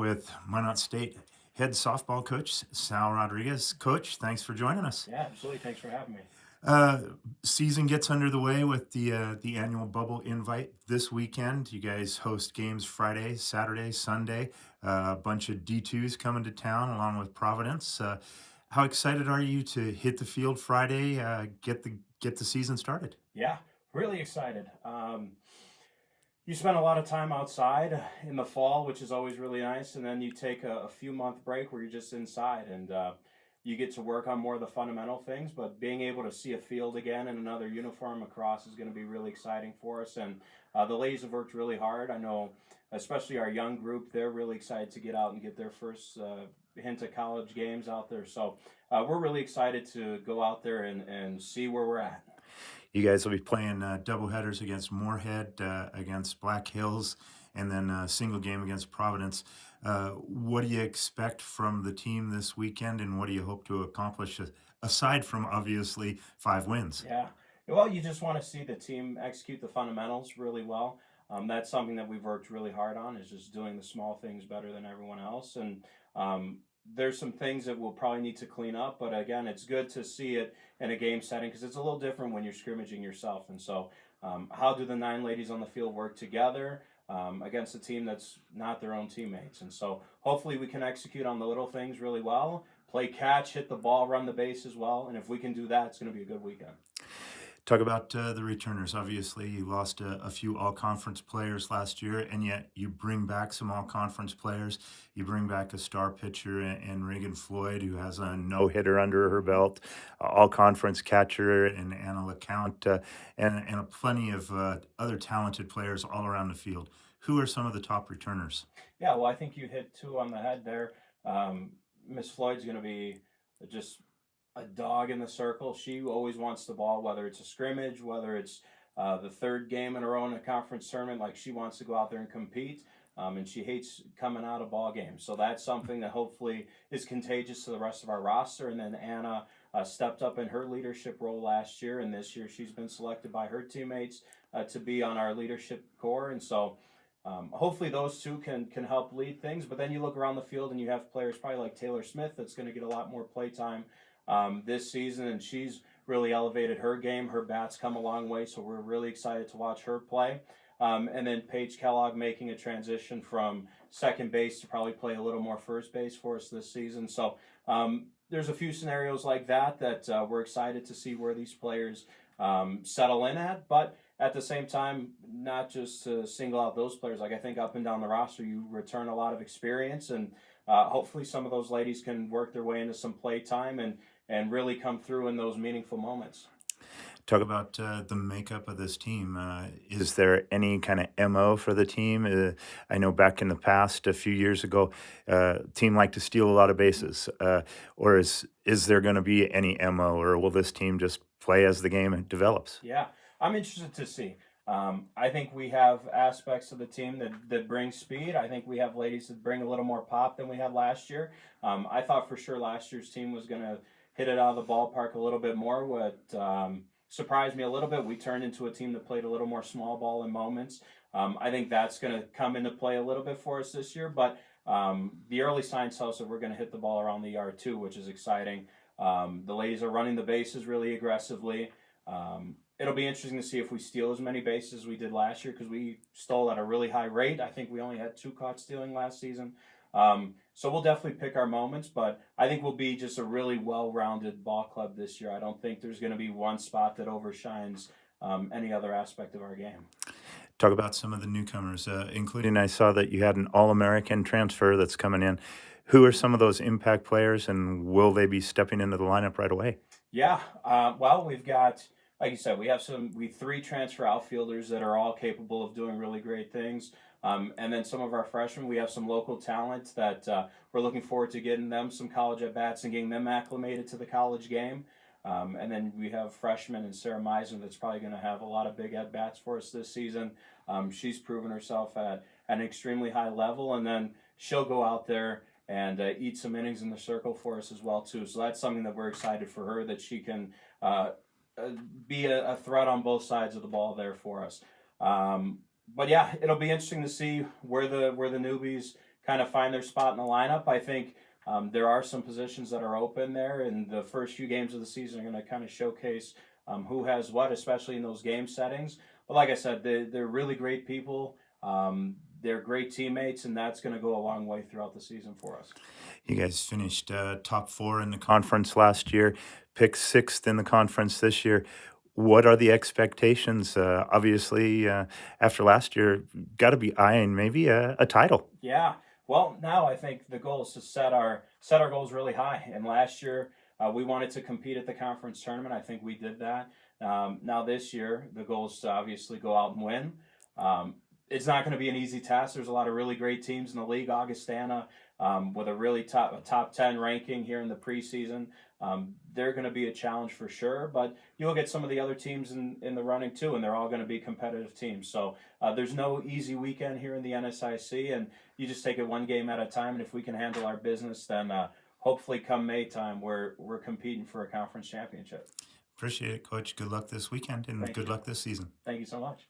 with Minot State head softball coach Sal Rodriguez. Coach, thanks for joining us. Yeah, absolutely. Thanks for having me. Uh, Season gets under the way with the annual bubble invite this weekend. You guys host games Friday, Saturday, Sunday. A bunch of D2s coming to town along with Providence. How excited are you to hit the field Friday? Get the season started. Yeah, really excited. You spend a lot of time outside in the fall, which is always really nice, and then you take a few month break where you're just inside and you get to work on more of the fundamental things. But being able to see a field again and another uniform across is going to be really exciting for us. And the ladies have worked really hard. I know, especially our young group, they're really excited to get out and get their first hint of college games out there. So we're really excited to go out there and see where we're at. You guys will be playing doubleheaders against Moorhead, against Black Hills, and then a single game against Providence. What do you expect from the team this weekend, and what do you hope to accomplish aside from obviously 5 wins? Yeah. Well, you just want to see the team execute the fundamentals really well. That's something that we've worked really hard on is just doing the small things better than everyone else. And there's some things that we'll probably need to clean up. But again, it's good to see it in a game setting because it's a little different when you're scrimmaging yourself. And so how do the 9 ladies on the field work together against a team that's not their own teammates? And so hopefully we can execute on the little things really well. Play catch, hit the ball, run the base as well. And if we can do that, it's going to be a good weekend. Talk about the returners. Obviously, you lost a few all-conference players last year, and yet you bring back some all-conference players. You bring back a star pitcher in Reagan Floyd, who has a no-hitter under her belt, all-conference catcher in Anna LeCount, and plenty of other talented players all around the field. Who are some of the top returners? Yeah, well, I think you hit 2 on the head there. Miss Floyd's going to be just a dog in the circle. She always wants the ball, whether it's a scrimmage, whether it's the 3rd game in a row in a conference tournament. Like she wants to go out there and compete, and she hates coming out of ball games. So that's something that hopefully is contagious to the rest of our roster. And then Anna stepped up in her leadership role last year, and this year she's been selected by her teammates to be on our leadership core. And so hopefully those 2 can help lead things. But then you look around the field and you have players probably like Taylor Smith that's going to get a lot more play time this season, and she's really elevated her game. Her bat's come a long way, so we're really excited to watch her play. And then Paige Kellogg making a transition from second base to probably play a little more first base for us this season. So there's a few scenarios like that we're excited to see where these players settle in at. But at the same time, not just to single out those players. Like I think up and down the roster, you return a lot of experience, and hopefully some of those ladies can work their way into some play time and really come through in those meaningful moments. Talk about the makeup of this team. Is there any kind of MO for the team? I know back in the past, a few years ago, team liked to steal a lot of bases. Or is there going to be any MO, or will this team just play as the game develops? Yeah, I'm interested to see. I think we have aspects of the team that bring speed. I think we have ladies that bring a little more pop than we had last year. I thought for sure last year's team was going to hit it out of the ballpark a little bit more. What surprised me a little bit, we turned into a team that played a little more small ball in moments. I think that's going to come into play a little bit for us this year, but the early signs tell us that we're going to hit the ball around the yard too, which is exciting. The ladies are running the bases really aggressively. It'll be interesting to see if we steal as many bases as we did last year because we stole at a really high rate. I think we only had 2 caught stealing last season. So we'll definitely pick our moments, but I think we'll be just a really well-rounded ball club this year. I don't think there's going to be one spot that overshines any other aspect of our game. Talk about some of the newcomers, including I saw that you had an All-American transfer that's coming in. Who are some of those impact players, and will they be stepping into the lineup right away? Yeah, well, we've got, like you said, we have 3 transfer outfielders that are all capable of doing really great things. And then some of our freshmen, we have some local talent that we're looking forward to getting them some college at-bats and getting them acclimated to the college game. And then we have freshmen and Sarah Meisner that's probably going to have a lot of big at-bats for us this season. She's proven herself at an extremely high level, and then she'll go out there and eat some innings in the circle for us as well, too. So that's something that we're excited for her, that she can be a threat on both sides of the ball there for us. But yeah, it'll be interesting to see where the newbies kind of find their spot in the lineup. I think there are some positions that are open there, and the first few games of the season are going to kind of showcase who has what, especially in those game settings. But like I said, they're really great people. They're great teammates, and that's going to go a long way throughout the season for us. You guys finished top 4 in the conference last year, picked 6th in the conference this year. What are the expectations? Obviously, after last year, got to be eyeing maybe a title. Yeah. Well, now I think the goal is to set our goals really high. And last year, we wanted to compete at the conference tournament. I think we did that. Now this year, the goal is to obviously go out and win. It's not going to be an easy task. There's a lot of really great teams in the league. Augustana, with a really top 10 ranking here in the preseason, they're going to be a challenge for sure. But you'll get some of the other teams in the running too, and they're all going to be competitive teams. So there's no easy weekend here in the NSIC, and you just take it one game at a time. And if we can handle our business, then hopefully come May time, we're competing for a conference championship. Appreciate it, Coach. Good luck this weekend, and good luck this season. Thank you so much.